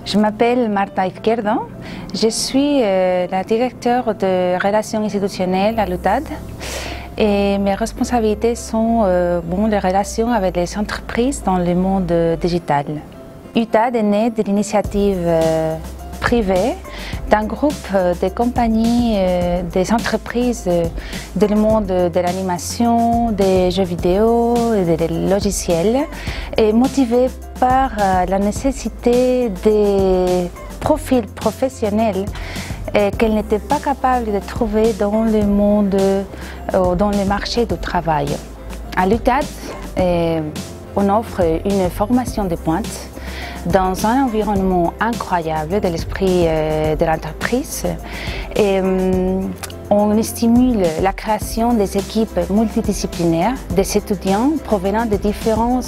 Je m'appelle Marta Izquierdo, je suis la directeure de relations institutionnelles à l'UTAD et mes responsabilités sont les relations avec les entreprises dans le monde digital. UTAD est né de l'initiative privée d'un groupe de compagnies, des entreprises dans le monde de l'animation, des jeux vidéo et des logiciels, et motivée par la nécessité des profils professionnels qu'elle n'était pas capable de trouver dans le monde, dans le marché du travail. À l'UTAD, on offre une formation de pointe dans un environnement incroyable de l'esprit de l'entreprise. On stimule la création des équipes multidisciplinaires, des étudiants provenant de différents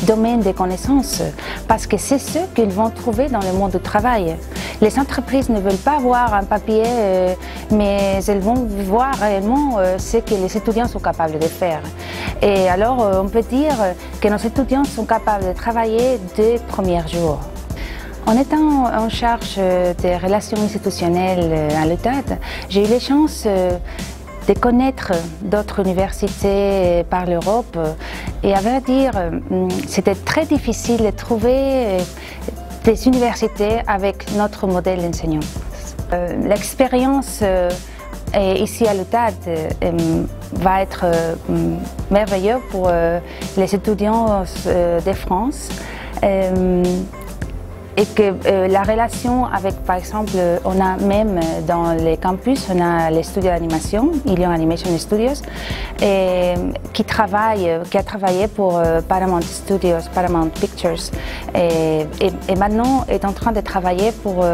domaines de connaissances, parce que c'est ce qu'ils vont trouver dans le monde du travail. Les entreprises ne veulent pas voir un papier, mais elles vont voir réellement ce que les étudiants sont capables de faire. Et alors, on peut dire que nos étudiants sont capables de travailler dès les premiers jours. En étant en charge des relations institutionnelles à l'UTAD, j'ai eu la chance de connaître d'autres universités par l'Europe et à vrai dire, c'était très difficile de trouver des universités avec notre modèle d'enseignant. L'expérience ici à l'UTAD va être merveilleuse pour les étudiants de France. Et que la relation avec, par exemple, on a même dans les campus, on a les studios d'animation, Ilion Animation Studios, qui a travaillé pour Paramount Studios, Paramount Pictures, et maintenant est en train de travailler pour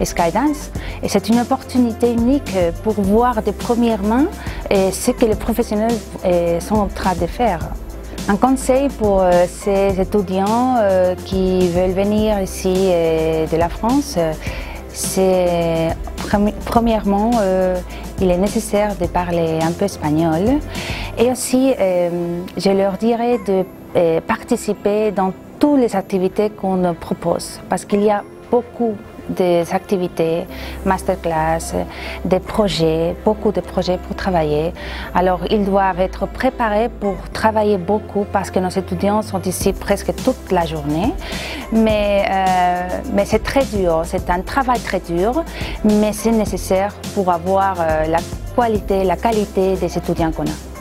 Skydance. Et c'est une opportunité unique pour voir de première main ce que les professionnels sont en train de faire. Un conseil pour ces étudiants qui veulent venir ici de la France, c'est premièrement, il est nécessaire de parler un peu espagnol et aussi je leur dirais de participer dans toutes les activités qu'on propose parce qu'il y a beaucoup des activités, masterclass, des projets, beaucoup de projets pour travailler. Alors ils doivent être préparés pour travailler beaucoup parce que nos étudiants sont ici presque toute la journée. Mais c'est très dur, c'est un travail très dur, mais c'est nécessaire pour avoir la qualité des étudiants qu'on a.